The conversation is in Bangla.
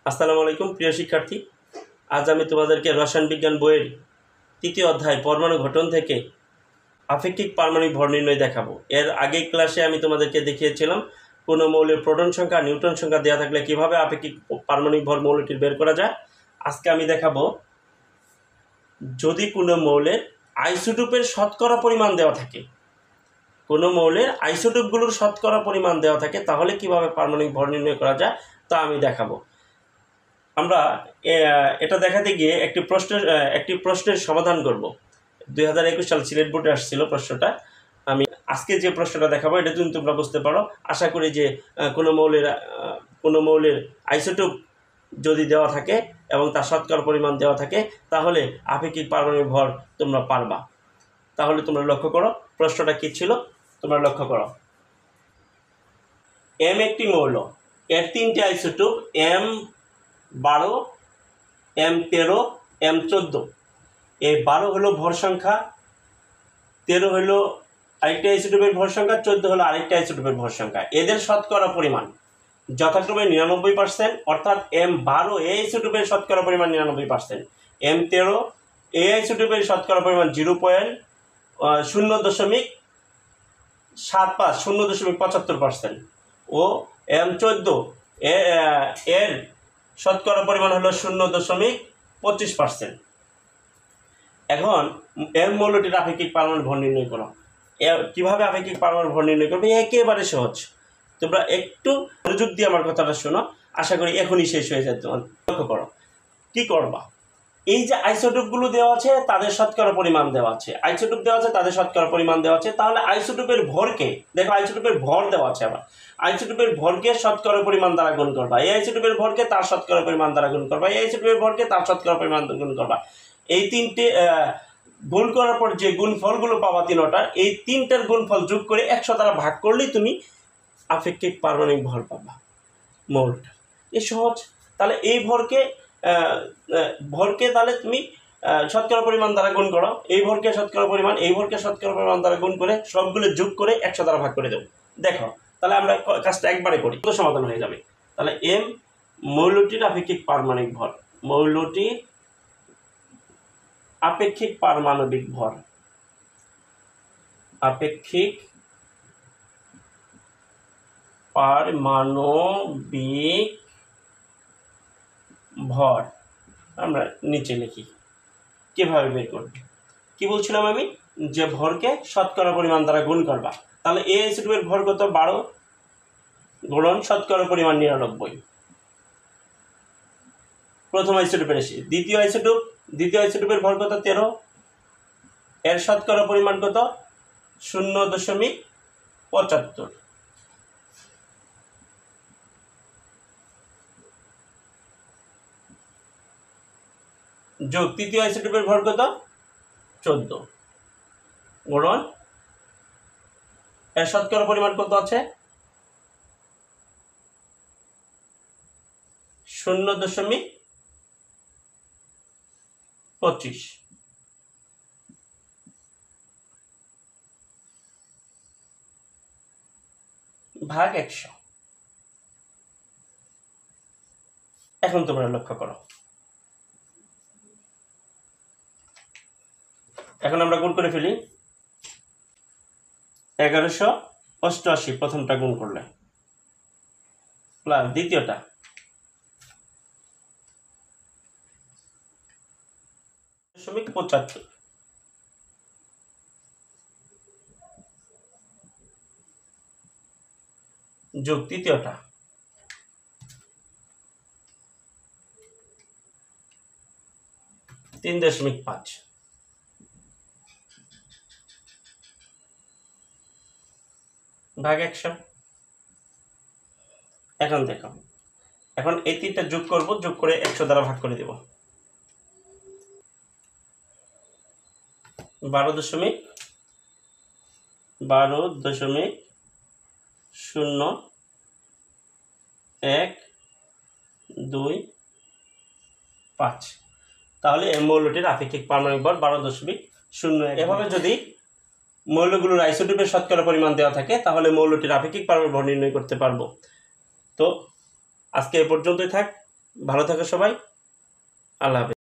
আসসালামু আলাইকুম প্রিয় শিক্ষার্থী। আজ আমি তোমাদেরকে রসায়ন বিজ্ঞান বইয়ের তৃতীয় অধ্যায় পরমাণু গঠন থেকে আপেক্ষিক পারমাণবিক ভর নির্ণয় দেখাবো। এর আগের ক্লাসে আমি তোমাদেরকে দেখিয়েছিলাম কোনো মৌলের প্রোটন সংখ্যা নিউট্রন সংখ্যা দেওয়া থাকলে কিভাবে আপেক্ষিক পারমাণবিক ভর মৌলটির বের করা যায়। আজকে আমি দেখাবো যদি কোনো মৌলের আইসোটোপের শতকরা পরিমাণ দেওয়া থাকে, কোনো মৌলের আইসোটোপগুলোর শতকরা পরিমাণ দেওয়া থাকে তাহলে কিভাবে পারমাণবিক ভর নির্ণয় করা যায় তা আমি দেখাবো। আমরা এটা দেখাতে গিয়ে একটি প্রশ্নের সমাধান করব। 2021 সাল সিলেট বোর্ডে আসছিল প্রশ্নটা। আমি আজকে যে প্রশ্নটা দেখাবো এটা যদি তোমরা বুঝতে পারো, আশা করি যে কোনো মৌলের আইসোটোপ যদি দেওয়া থাকে এবং তার শতকরা পরিমাণ দেওয়া থাকে তাহলে আপেক্ষিক পারমাণবিক ভর তোমরা পারবা। তাহলে তোমরা লক্ষ্য করো প্রশ্নটা কী ছিল, তোমরা লক্ষ্য করো। এম একটি মৌল, এর তিনটে আইসোটোপ M12, M13, M14। এই 12 হলো ভর সংখ্যা, 13 হলো আরেকটা আইসোটোপের ভর সংখ্যা, 14 হলো আরেকটা আইসোটোপের ভর সংখ্যা। এদের শতকরা পরিমাণ যথাক্রমে 99%, অর্থাৎ M12 এই আইসোটোপের শতকরা পরিমাণ 99%, M13 এই আইসোটোপের শতকরা পরিমাণ 0.75% ও M14 এর শতকরা পরিমাণ হলো 0.25%। এখন এর মৌলটির আপেক্ষিক পারমাণবিক ভর নির্ণয় করো। কিভাবে আপেক্ষিক পারমাণবিক ভর নির্ণয় করবে একেবারে সহজ। তোমরা একটু মনোযোগ দিয়ে আমার কথাটা শোনো, আশা করি এখনই শেষ হয়ে যায়। তোমার লক্ষ্য করো কি করবা। এই যে আইসোটোপগুলো দেওয়া আছে তাদের শতকরা পরিমাণ দেওয়া আছে, আইসোটোপ দেওয়া আছে তাদের শতকরা পরিমাণ দেওয়া আছে, তাহলে আইসোটোপের ভরকে দেখো, আইসোটোপের ভর দেওয়া আছে, আবার আইসোটোপের ভরকে শতকরা পরিমাণ দ্বারা গুণ করবা, এই আইসোটোপের ভরকে তার শতকরা পরিমাণ দ্বারা গুণ করবা, এই আইসোটোপের ভরকে তার শতকরা পরিমাণ গুণ করবা। এই তিনটে গুণ করার পর যে গুণফলগুলো পাবা তিনটার, এই তিনটার গুণফল যোগ করে 100 দ্বারা ভাগ করলেই তুমি আপেক্ষিক পারমাণবিক ভর পাবা মৌলটা। এই সহজ। তাহলে এই ভরকে তাহলে তুমি শতকরা পরিমাণ দ্বারা গুণ করো, এই ভরকে শতকরা পরিমাণ, এই ভরকে শতকরা পরিমাণ দ্বারা গুণ করে সবগুলো যোগ করে 100 দ্বারা ভাগ করে দেবো। দেখো তাহলে আমরা কাজটা একবারে করি, তো সমাধান হয়ে যাবে। তাহলে এম মৌলটির আপেক্ষিক পারমাণবিক ভর, মৌলটির আপেক্ষিক পারমাণবিক ভর, আপেক্ষিক পারমাণবিক ভর আমরা নিচে লিখি। কিভাবে বের করবে কি বলছিলাম আমি, যে ভরকে শতকরা পরিমাণ দ্বারা গুণ করবা। তাহলে এই আইসোটোপের ভর কত, 12 গুণন শতকরা পরিমাণ 99। প্রথম আইসোটোপের এসে দ্বিতীয় আইসোটোপের ভর কত, 13, এর শতকরা পরিমাণ কত, 0.75। যোগ তৃতীয় আইসোটোপের ভর কত, 14, গুণন এর শতকরা পরিমাণ কত আছে, 0.25 ভাগ 100। এখন তোমরা লক্ষ্য করো, এখন আমরা গুণ করে ফেলি। 1188 প্রথমটা গুণ করলে প্লাস দ্বিতীয়টা 0.75 যোগ তৃতীয়টা 3.5 ভাগ 100। এখন দেখো, এখন এই তিনটা যোগ করব, যোগ করে 100 দ্বারা ভাগ করে দেব। 12.01225। তাহলে এই মৌলটির আপেক্ষিক পারমাণবিক ভর 12.01। এভাবে যদি মৌলগুলোর আইসোটোপের শতকরা পরিমাণ দেওয়া থাকে তাহলে মৌলটির আপেক্ষিক পারমাণবিক ভর নির্ণয় করতে পারবো। তো আজকে এ পর্যন্তই থাক। ভালো থাকো সবাই। আল্লাহ হাফেজ।